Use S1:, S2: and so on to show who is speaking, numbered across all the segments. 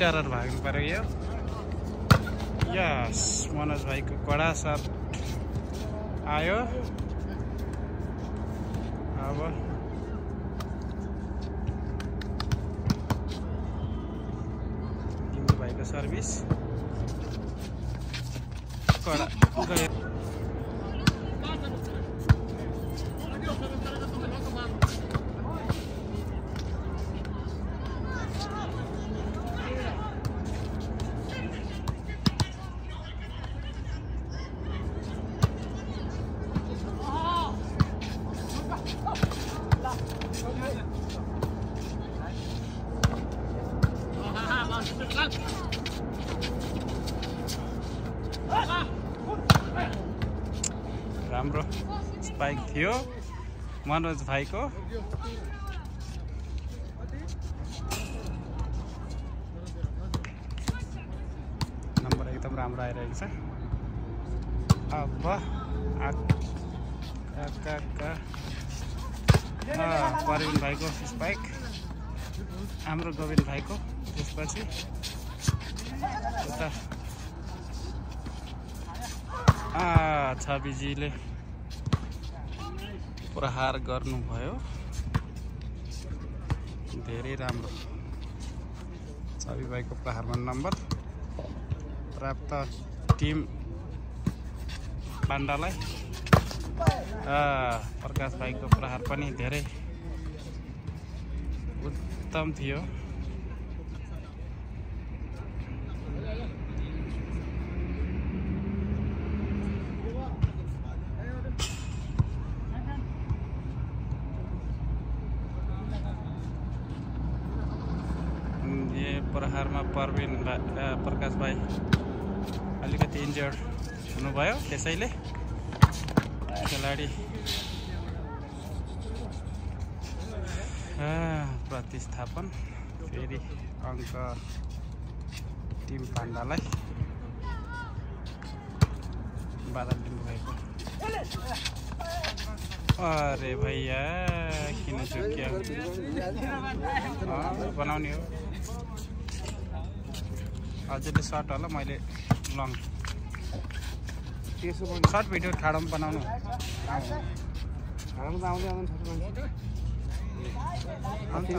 S1: Terror भाग्नु पर्यो यो। यस, मनोज भाइको कडा सर्ट आयो। अब लिम्बू भाइको सर्भिस कडा गयो। राम्रो स्पाइक थियो मनोज भाइको। नम्बर एकदम राम्रो आइरहेको छ। अब परवीन भाइको स्पाइक, हाम्रो गोविन्द भाइको। त्यसपछि उता छविजीले प्रहार गर्नुभयो, धेरै राम्रो। छवि भाइको प्रहारमा नम्बर प्राप्त टिम पाण्डालाई। प्रकाश भाइको प्रहार पनि धेरै उत्तम थियो। प्रहारमा परवीन प्रकाश भाइ अलिकति इन्जर्ड हुनुभयो, त्यसैले खेलाडी प्रतिस्थापन। फेरि अङ्क टिम पाण्डालाई। बादल लिम्बू भएको। अरे भैया किन चुक्यो, बनाउने हो अझैले सर्ट होला। मैले लङ सर्ट भिडियो ठाडोमा बनाउनु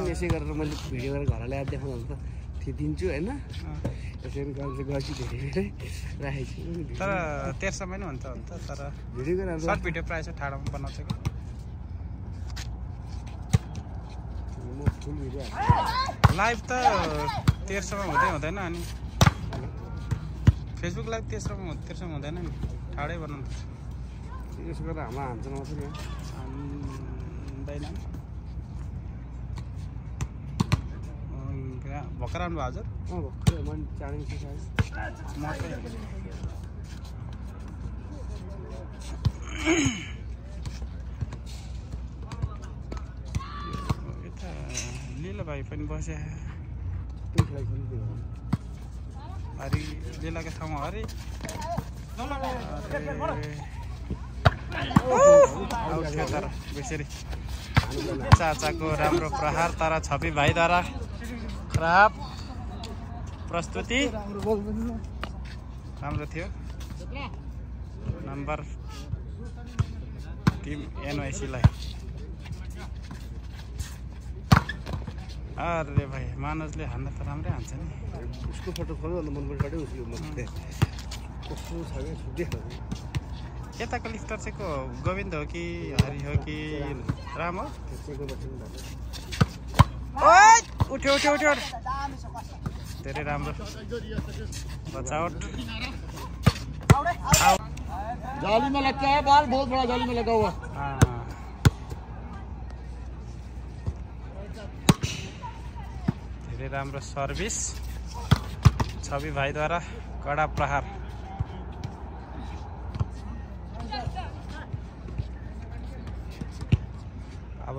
S2: यसै गरेर मैले भिडियो गरेर घर ल्याएर देखाउनु त दिन्छु होइन। त्यसरी गर्छु धेरै राखेको छु।
S1: तर 1300 नै हुन्छ तर
S2: भिडियो गरेर
S1: सर्ट भिडियो प्रायः चाहिँ ठाडोमा बनाउँछ कि।
S2: म फुल भिडियो
S1: लाइभ त 1300 मा हुँदैन अनि फेसबुक लाइभ 1300 मा हुँदैन नि, ठाडै बनाउनु पर्छ।
S2: यसो गरेर हाम्रो हान्छ मात्रै
S1: हान्दैन। भर्खर आउनु भयो हजुर?
S2: भर्खर मैले चाँडै
S1: म यता लीला भाइ पनि बस्या। हरि लीलाको ठाउँमा हरि तर बेसरी चाचाको राम्रो प्रहार, तर छवि भाइद्वारा खराब प्रस्तुति। राम्रो थियो। नम्बर टिम एनवाइसीलाई। अरे भाइ मानसले हान्न त राम्रै हान्छ नि।
S2: उसको फोटो खोल्नु अन्त मन पऱ्यो उसको कस्तो छ क्या छुट्टै खालको।
S1: यताको लिफ्टर चाहिँ को गोविन्द हो कि हरि हो कि राम हो? उठ्यो उठ्यो उठ्यो, धेरै राम्रो बचावट।
S2: जाली में लगता है बाल, बहुत बड़ा जाली में लगा हुआ।
S1: धेरै राम्रो सर्भिस छवि भाइद्वारा, कडा प्रहार। अब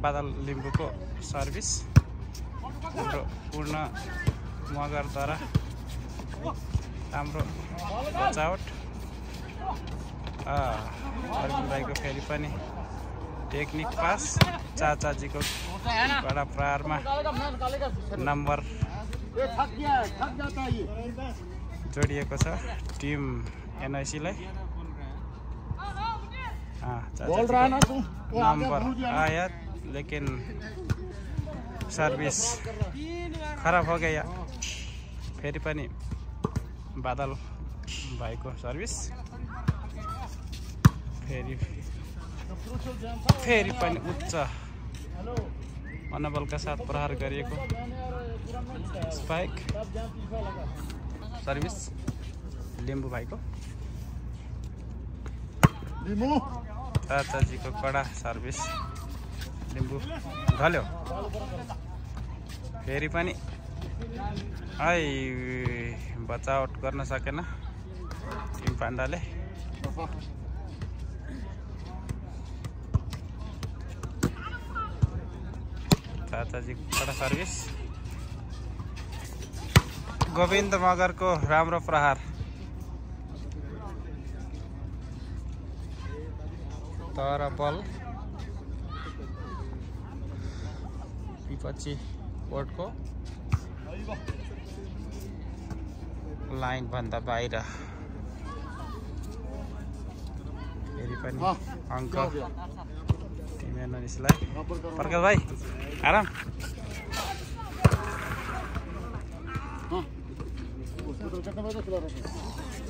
S1: बादल लिम्बूको सर्भिस हाम्रो पूर्ण मगरद्वारा राम्रो बचावट। अर्जुन भाइको फेरि पनि टेक्निक पास। चाचाजीको कडा प्रहारमा नम्बर जोडिएको छ टिम NYC लाई। नंबर आया लेकिन सर्विस खराब हो गया। फेरि पनि बादल भाइको सर्विस फेरि पनि उच्च मनोबलका साथ प्रहार गरिएको स्पाइक सर्विस लिम्बू भाइको। चाचाजीको कडा सर्भिस लिम्बू ढल्यो। फेरि पनि बचाउट गर्न सकेन टिम पाण्डाले। चाचाजी कडा सर्भिस। गोविन्द मगरको राम्रो प्रहार तर बल विपक्षी कोर्टको लाइन भन्दा बाहिर। फेरि पनि अङ्क टिम NYCलाई। प्रकाश भाइ आराम।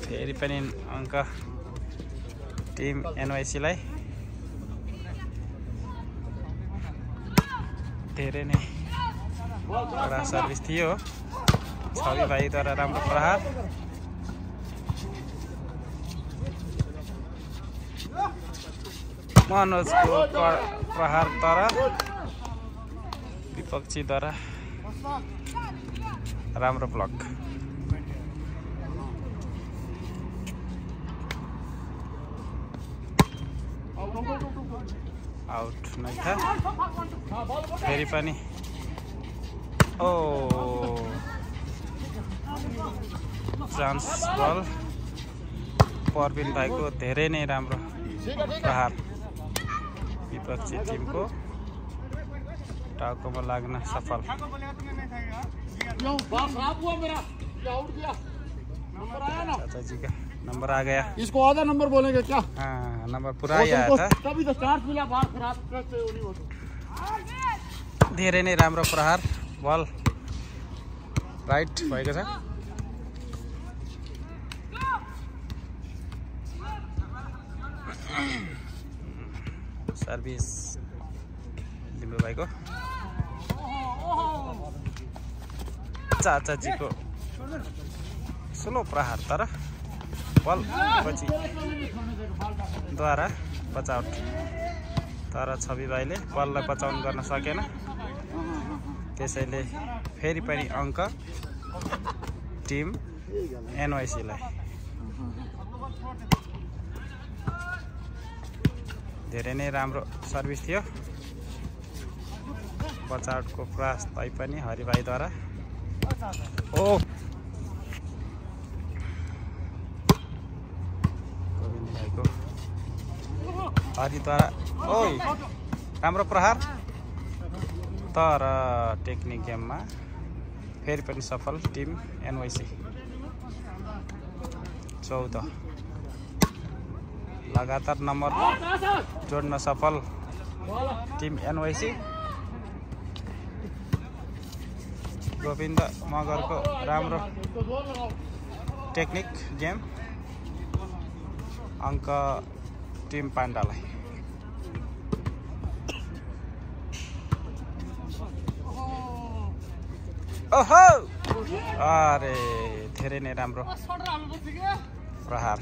S1: फेरि पनि अङ्क टिम NYCलाई। धेरै नै कडा सर्भिस थियो छवि भाइद्वारा राम्रो प्रहार। मनोजको प्रहार तर विपक्षीद्वारा राम्रो ब्लक। आउट नै था। फेरि पनि चान्स बल परबिन भाइको धेरै नै राम्रो प्रहार विपक्षी टिमको टाउकोमा लाग्न सफल। चाचा जी का नंबर आ गया।
S2: इसको आधा नंबर बोलेंगे क्या?
S1: हाँ नंबर पूरा ही आया था।
S2: तभी तो चार्ज मिला बाहर खराब से नहीं होता।
S1: धेरै नै राम्रो प्रहार बल राइट भएको छ। सर्भिस लिम्बू भाइको। चाचाजीको स्लो प्रहार तर बल पछि द्वारा बचाउट तर छवि भाइले बललाई बचाउन गर्न सकेन। त्यसैले फेरि पनि अङ्क टिम NYCलाई। धेरै नै राम्रो सर्भिस थियो। बचाउटको प्रयास तैपनि हरि भाइद्वारा गोविन्द भाइको हरिद्वारा राम्रो प्रहार तर टेक्निक गेममा फेरि पनि सफल टिम NYC। 14 लगातार नम्बर जोड्न सफल टिम NYC। गोविन्द मगरको राम्रो टेक्निक गेम अङ्क टिम पाण्डालाई। ओहो अरे धेरै नै राम्रो प्रहार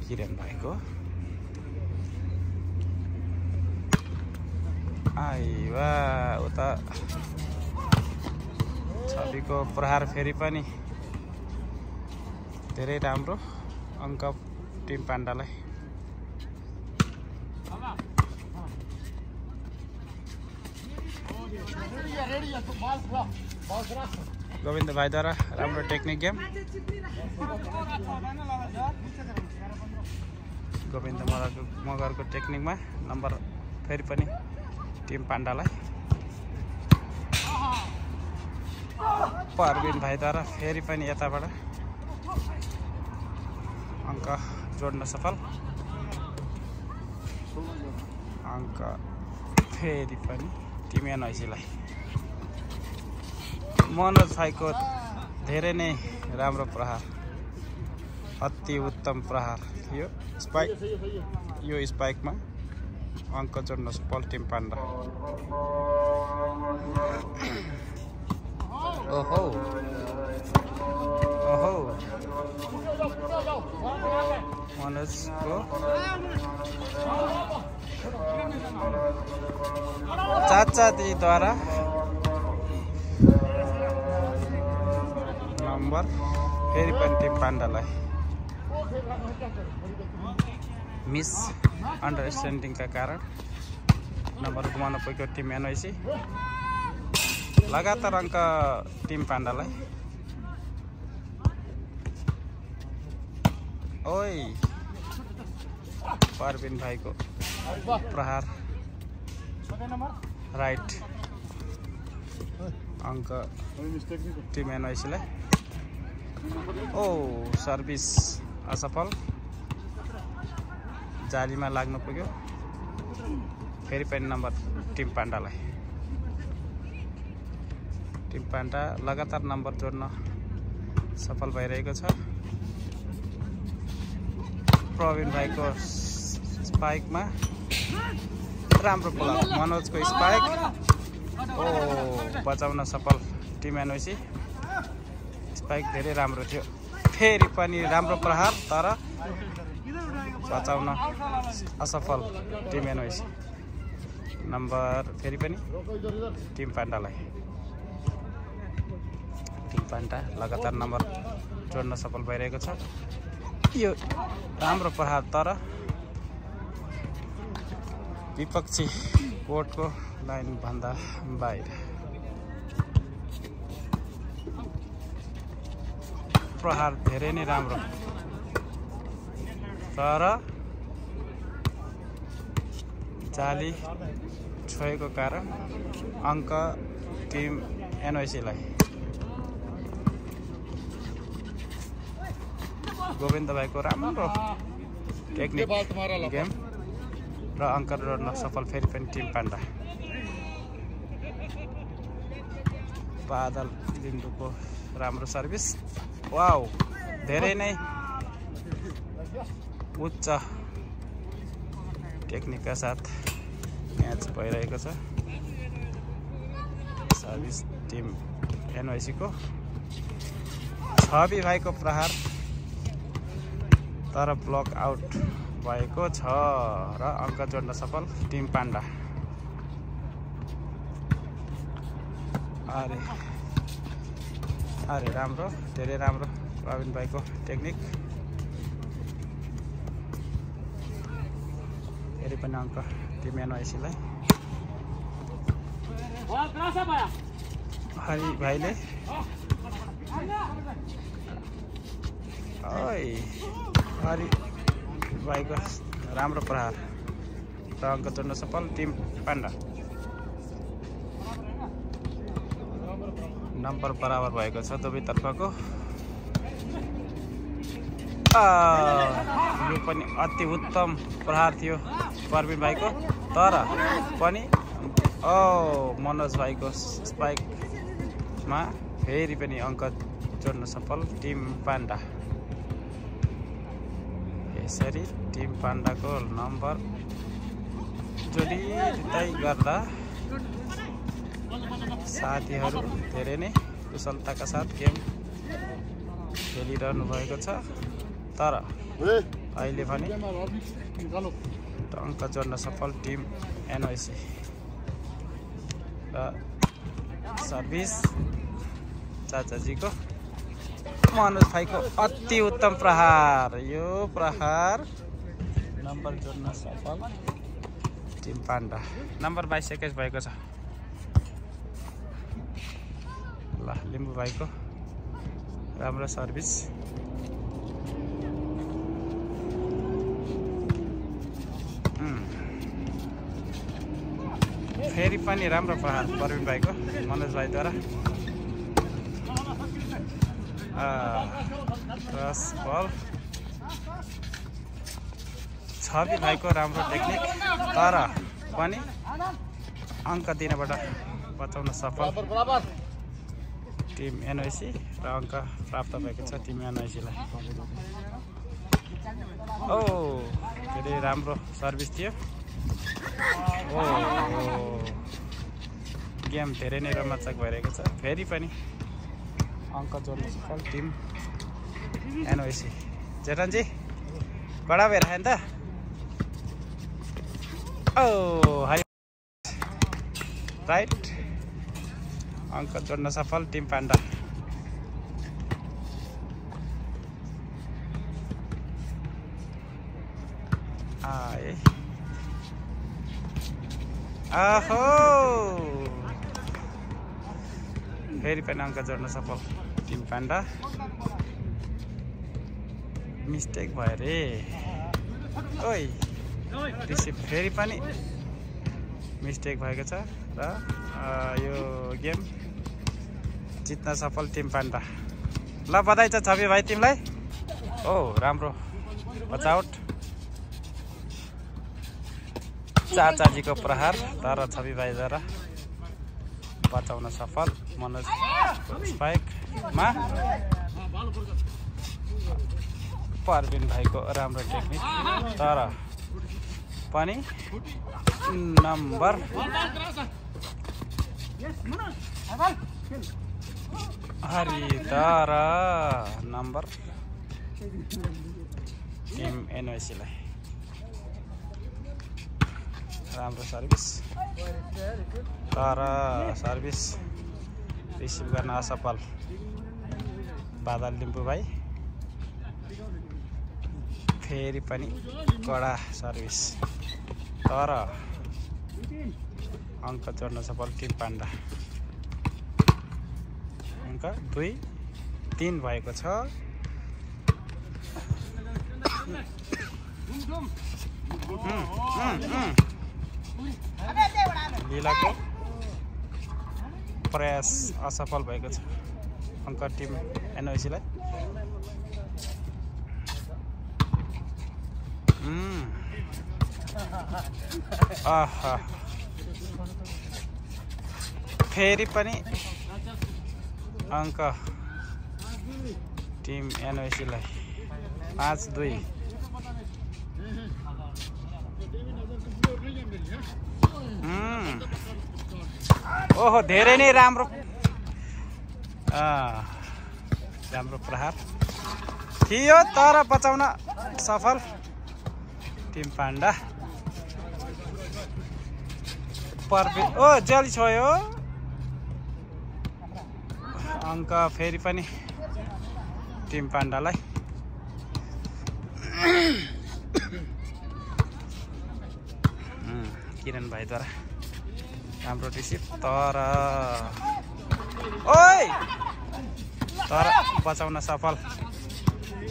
S1: किरण भाइको। उता छविको प्रहार फेरि पनि धेरै राम्रो अङ्क टिम पाण्डालाई। गोविन्द भाइद्वारा राम्रो टेक्निक गेम। गोविन्द मगरको टेक्निकमा नम्बर फेरि पनि टिम पाण्डालाई। परबिन भाइद्वारा फेरि पनि यताबाट अङ्क जोड्न सफल। अङ्क फेरि पनि टिम एनआइसीलाई। मनोज भाइको धेरै नै राम्रो प्रहार, अति उत्तम प्रहार थियो। स्पाइक, यो स्पाइकमा अङ्क जोड्न सफल टिम पाण्डा। ओहो ओहो, मनोजको चाचाजीद्वारा नम्बर फेरि पनि टिम पाण्डालाई। मिस अन्डरस्ट्यान्डिङका कारण नम्बर गुमाउन पुगेको टिम एनआइसी। लगातार अङ्क टिम पाण्डालाई। ओइ परबिन भाइको प्रहार राइट, अङ्क टिम एनआइसीलाई। ओ सर्भिस असफल, जालीमा लाग्नु पुग्यो। फेरि पनि नम्बर टिम पाण्डालाई। टिम पाण्डा लगातार नम्बर जोड्न सफल भइरहेको छ। प्रवीण भाइको स्पाइकमा राम्रो पुल, मनोजको स्पाइक ओ बचाउन सफल टिम एनआइसी। स्पाइक धेरै राम्रो थियो। फेरि पनि राम्रो प्रहार, तर बचाउन असफल टिम एनआइसी। नम्बर फेरि पनि टिम पाण्डालाई। टिम पाण्डा लगातार नम्बर जोड्न सफल भइरहेको छ। यो राम्रो प्रहार, तर विपक्षी कोर्टको लाइनभन्दा बाहिर। प्रहार धेरै नै राम्रो, तर जाली छोएको कारण अङ्क टिम एनआइसीलाई। गोविन्द भाइको राम्रो टेक्निक गेम र अङ्क जोड्न सफल फेरि पनि टिम पाण्डा। बादल लिम्बूको राम्रो सर्भिस। वाउ, धेरै नै उच्च टेक्निकका साथ म्याच भइरहेको छ। सर्भिस टिम एनआइसीको। छवि भाइको प्रहार, तर ब्लक आउट भएको छ र अङ्क जोड्न सफल टिम पाण्डा। अरे अरे राम्रो, धेरै राम्रो प्रवीण भाइको टेक्निक। फेरि पनि अङ्क टिम एनआइसीलाई। हरि भाइले ओइ हरि भाइको राम्रो प्रहार र अङ्क जोड्न सफल टिम पाण्डा। नम्बर बराबर भएको छ दुवैतर्फको। यो पनि अति उत्तम प्रहार थियो परबिन भाइको, तर पनि मनोज भाइको स्पाइकमा फेरि पनि अङ्क जोड्न सफल टिम पाण्डा। यसरी टिम पाण्डाको नम्बर जोडिँदै गर्दा साथीहरू धेरै नै कुशलताका साथ गेम खेलिरहनु भएको छ, तर अहिले पनि अङ्क जोड्न सफल टिम एनआइसी। र सर्भिस चाचाजीको मनोज भाइको अति उत्तम प्रहार। यो प्रहार नम्बर जोड्न सफल टिम पाण्डा। नम्बर 22-21 भएको छ। ल लिम्बू भाइको राम्रो सर्भिस। फेरि पनि राम्रो प्रहार प्रवीण भाइको मनोज भाइद्वारा क्रस बल छवि भाइको राम्रो टेक्निक तर पनि अङ्क दिनबाट बचाउन सफल टिम एनओसी र अङ्क प्राप्त भएको छ टिम एनओसीलाई। ओ फेरि राम्रो सर्भिस थियो। ओ गेम धेरै नै रोमाञ्चक भइरहेको छ। फेरि पनि अङ्क जोड्न सफल टिम एनओसी। जेठनजी कडा भइरह्यो नि त। ओ हाई राइट अङ्क जोड्न सफल टिम पाण्डा। आए आहो फेरि पनि अङ्क जोड्न सफल टिम पाण्डा। मिस्टेक भयो रे। ओइ रिसिभ फेरि पनि मिस्टेक भएको छ र यो गेम जित्न सफल टिम पाण्डा। ल बधाई छ छवि भाइ तिमीलाई। ओ राम्रो बचाउट चाचाजीको प्रहार तर छवि भाइद्वारा बचाउन सफल। मनोज स्पाइकमा प्रवीण भाइको राम्रो टेक्निक तर पनि नम्बर हरितर नम्बर टिम एनओसीलाई। राम्रो सर्भिस तर सर्भिस रिसिभ गर्न असफल बादल लिम्बू भाइ। फेरि पनि कडा सर्भिस तर अङ्क जोड्न सफल टिम पाण्डा। अङ्क 2-3 भएको छ। लीलाको प्रयास असफल भएको छ अङ्क टिम एनओसीलाई। आहा फेरि पनि अङ्क टिम एनओसीलाई 5-2। ओहो धेरै नै राम्रो राम्रो प्रहार थियो तर बचाउन सफल टिम पाण्डा। ओ जली छोयो अङ्क फेरि पनि टिम पाण्डालाई। किरण भाइद्वारा राम्रो रिसिभ तर ओइ तर बचाउन सफल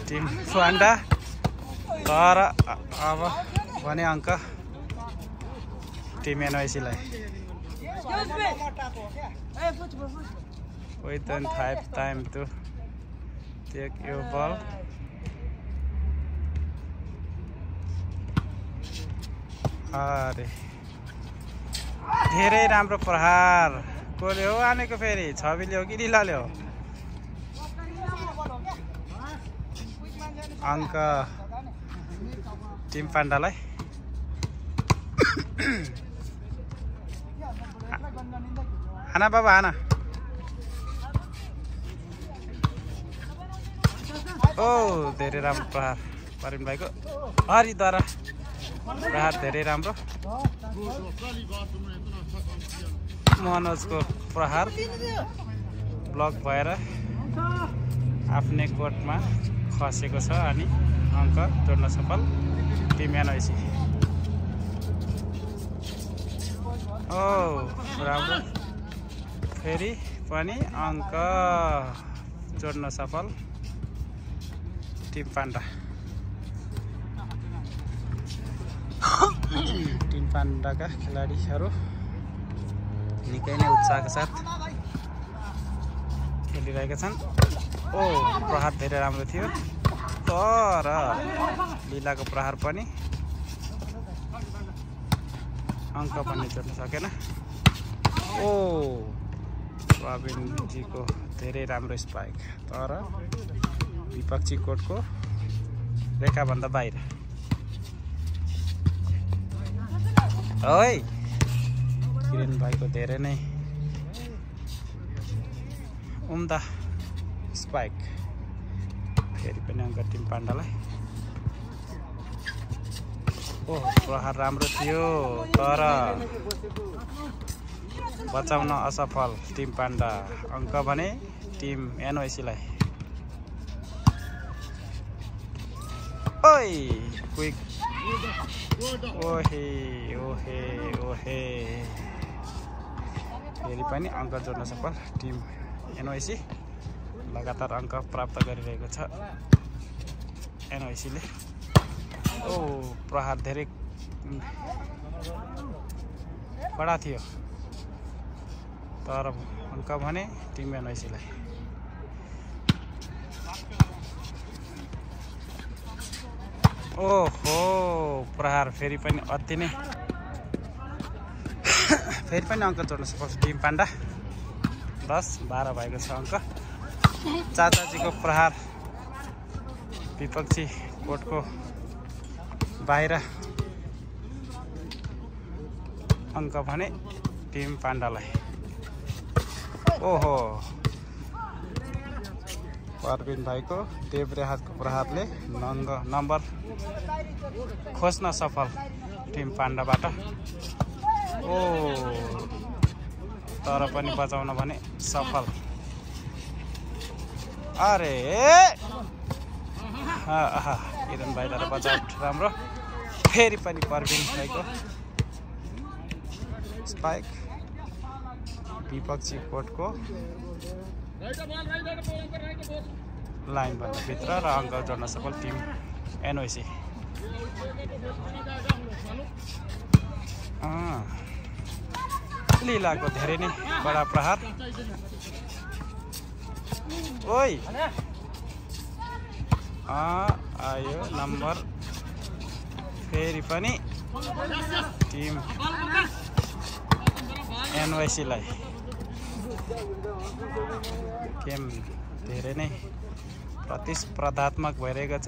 S1: टिम पाण्डा तर अब भने अङ्क team एनओसीलाई। Within 5 time to take your ball. अरे धेरै राम्रो प्रहार कोले हो आनेको फेरि छविले हो कि लीलाले हो। अङ्क टिम पाण्डालाई। हाना बाबा हाना। ओ धेरै राम्रो प्रहार प्रवीण भाइको हरिद्वारा प्रहार धेरै राम्रो। मनोजको प्रहार ब्लक भएर आफ्नै कोर्टमा खसेको छ अनि अङ्क जोड्न सफल टिम एनओसी। ओ राम्रो फेरि पनि अङ्क जोड्न सफल टिम पाण्डा। टिम पाण्डाका खेलाडीहरू निकै नै उत्साहका साथ खेलिरहेका छन्। ओ प्रहार धेरै राम्रो थियो तर लीलाको प्रहार पनि अङ्क पनि जोड्न सकेन। ओ प्रवीणजीको धेरै राम्रो स्पाइक तर विपक्षी कोर्टको रेखाभन्दा बाहिर। है किरण भाइको धेरै नै उम्दा स्पाइक। फेरि पनि अङ्क टिम पाण्डालाई। ओह प्रहार राम्रो थियो तर बचाउन असफल टिम पाण्डा। अङ्क भने टिम एनओसीलाई। ओइ क्विक ओहे ओहे ओहे फेरि पनि अङ्क जोड्न सफल टिम एनओसी। लगातार अङ्क प्राप्त गरिरहेको छ एनओसीले। ओ प्रहार धेरै कडा थियो तर अङ्क भने टिम एनओसीलाई। ओहो प्रहार फेरि पनि अति नै फेरि पनि अङ्क जोड्न सफल टिम पाण्डा। 10-12 भएको छ अङ्क। चाचाजीको प्रहार विपक्षी कोर्टको बाहिर। अङ्क भने टिम पाण्डालाई। ओहो परवीन भाइको देब्रे हातको प्रहारले नम्बर खोज्न सफल टिम पाण्डाबाट। ओ तर पनि बचाउन भने सफल। अरे किरण भाइलाई बचाउट राम्रो। फेरि पनि परवीन भाइको स्पाइक विपक्षी कोर्टको लाइनभन्दा भित्र र अङ्क जोड्न सफल टिम एनओसी। लीलाको धेरै नै कडा प्रहार। ओइ आयो नम्बर फेरि पनि टिम एनओसीलाई। गेम धेरै नै प्रतिस्पर्धात्मक भइरहेको छ।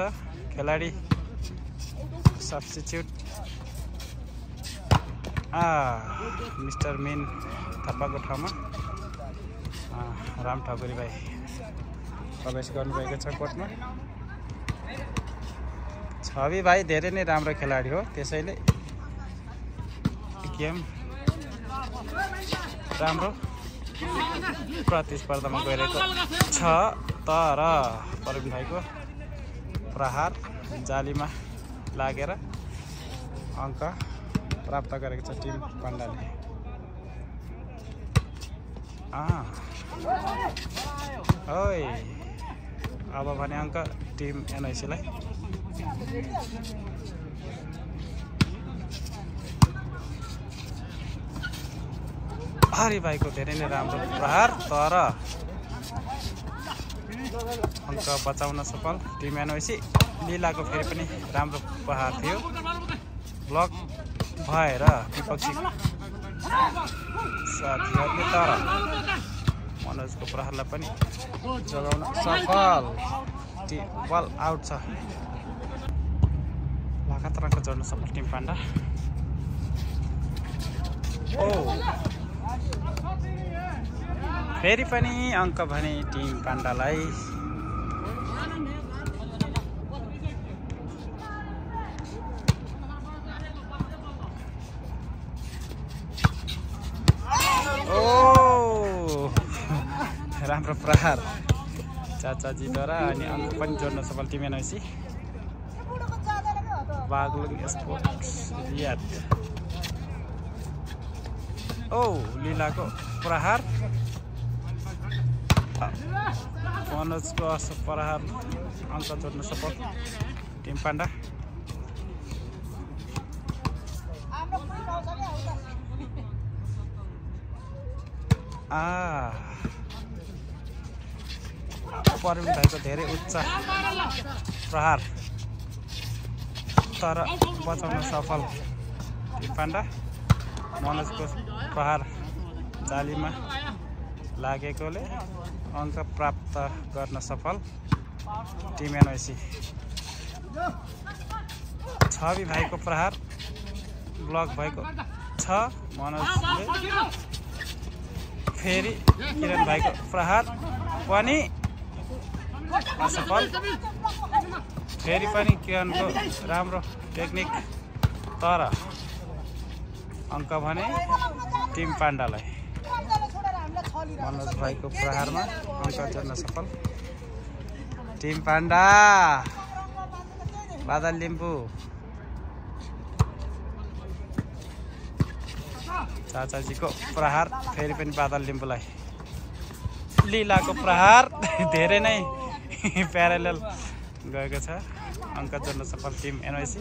S1: खेलाडी सब्स्टिट्युट मिस्टर मिन थापाको ठाउँमा राम ठकुरी भाइ प्रवेश गर्नुभएको छ कोर्टमा। छवि भाइ धेरै नै राम्रो खेलाडी हो त्यसैले गेम राम्रो प्रतिस्पर्धामा गइरहेको छ तर परवीन भाइको प्रहार जालीमा लागेर अङ्क प्राप्त गरेको छ टिम पाण्डाले। ओइ अब भने अङ्क टिम एनओसीलाई। हरि भाइको धेरै नै राम्रो प्रहार तर अङ्क बचाउन सफल टिम एनओसी। लीलाको फेरि पनि राम्रो प्रहार थियो ब्लक भएर विपक्षी साथीहरूले तर मनोजको प्रहारलाई पनि जोगाउन सफल। बल आउट छ। लगातार अङ्क जोड्न सफल टिम पाण्डा। ओ फेरि पनि अङ्क भने टिम पाण्डालाई। राम्रो प्रहार चाचाजीद्वारा अनि अङ्क पनि जोड्न सफल टिम एनओसी। बागलुङ स्पोर्ट्स रियाद। ओ लीलाको प्रहार मनोजको प्रहार अङ्क जोड्न सफल टिम पाण्डा। परवीन भाइको धेरै उच्च प्रहार तर बचाउन सफल टिम पाण्डा। मनोजको प्रहार जालीमा लागेकोले अङ्क प्राप्त गर्न सफल टिम एनवाइसी। छवि भाइको प्रहार ब्लक भएको छ। मनोजले फेरि किरण भाइको प्रहार पनि असफल। फेरि पनि किरणको राम्रो टेक्निक तर अङ्क भने टिम पाण्डालाई। मनोज भाइको प्रहारमा अङ्क जोड्न सफल टिम पाण्डा। बादल लिम्बू चाचाजीको प्रहार फेरि पनि बादल लिम्बूलाई। लीलाको प्रहार धेरै नै प्यारालेल गएको छ। अङ्क जोड्न सफल टिम एनवाइसी।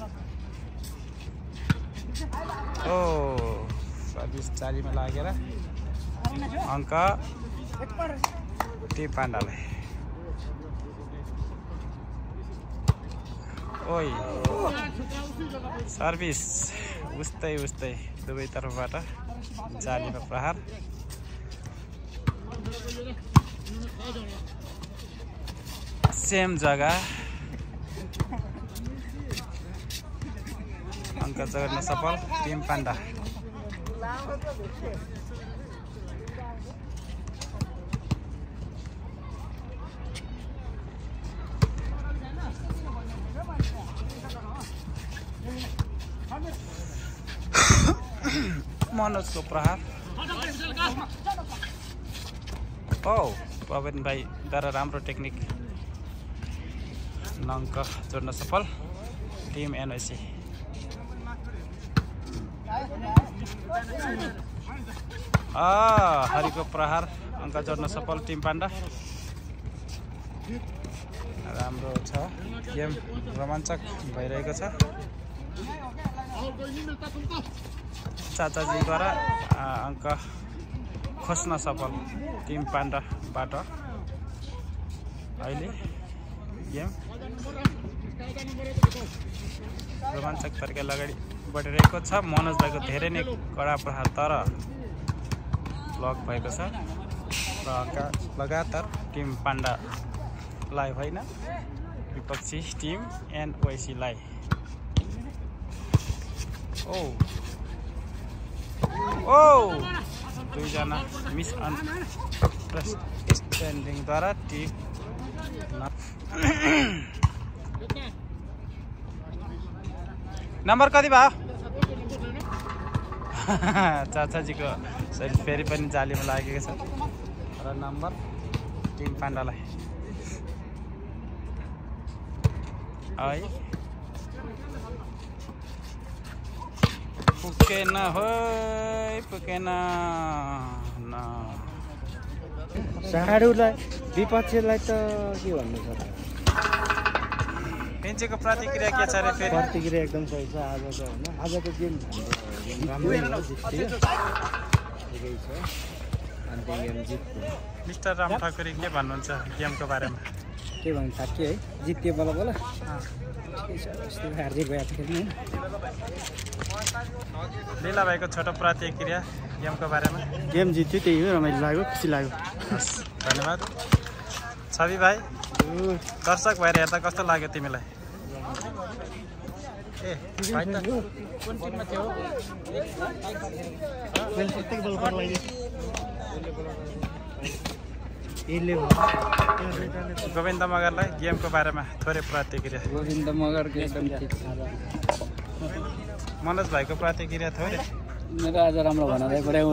S1: सर्भिस जालीमा लागेर अङ्क टिम पाण्डालाई। ओइ सर्भिस उस्तै उस्तै दुवै तर्फबाट जालीमा प्रहार। सेम जग्गा अङ्क जोड्न सफल टिम पाण्डा। मनोजको प्रहार प्रवीण भाइद्वारा राम्रो टेक्निक अङ्क जोड्न सफल टिम एनवाइसी। हरिको प्रहार अङ्क जोड्न सफल टिम पाण्डा। राम्रो छ गेम रोमाञ्चक भइरहेको छ। चाचाजीद्वारा अङ्क खोज्न सफल टिम पाण्डाबाट। अहिले गेम रोमाञ्चक तरिकाले अगाडि बढिरहेको छ। मनोज भाइको धेरै नै कडा प्रहार तर ब्लक भएको छ र अङ्क लगातार टिम पाण्डालाई होइन विपक्षी टिम एनवाइसीलाई। दुईजना मिसअन्डरस्ट्यान्डिङद्वारा टिम नम्बर कति भयो? चाचाजीको फेरि पनि जालीमा लागेको छ र नम्बर टिम पाण्डालाई। है पुगेन पुगेन
S2: साडुलाई विपक्षलाई त के भन्नु छ।
S1: पेन्चेको प्रतिक्रिया के छ रे? फेरि
S2: प्रतिक्रिया एकदम सही छ। आजको होइन आजको गेम राम्रै ठिकै छ। अन्तिम गेम जित्यो।
S1: मिस्टर राम ठाकुरी के भन्नुहुन्छ गेमको बारेमा?
S2: के भन्नु थाक्यो है, जित्यो बल्ल बल्ल। हार्दिक भयो खेल्नु।
S1: लीला भाइको छोटो प्रतिक्रिया गेमको बारेमा?
S2: गेम जित्यो त्यही हो, रमाइलो लाग्यो, खुसी लाग्यो।
S1: धन्यवाद। छवि भाइ दर्शक भएर हेर्दा कस्तो लाग्यो तिमीलाई? कुन टिममा थियो? गोविन्द मगरलाई गेमको बारेमा थोरै प्रतिक्रिया?
S2: गोविन्द मगरको एकदम ठिक छ।
S1: मनोज भाइको प्रतिक्रिया थोरै?
S2: मेरो आज राम्रो भनाइ बढाउ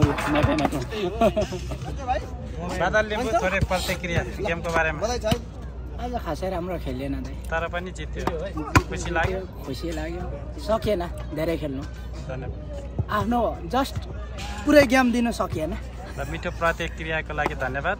S1: बादल लिम्बू थोरै प्रतिक्रिया गेमको बारेमा?
S2: आज खासै राम्रो खेलेन दाइ,
S1: तर पनि जित्यो, खुसी लाग्यो?
S2: खुसी लाग्यो। सकिएन धेरै खेल्नु,
S1: धन्यवाद।
S2: आफ्नो जस्ट पुरै गेम दिन सकिएन।
S1: र मिठो प्रतिक्रियाको लागि धन्यवाद।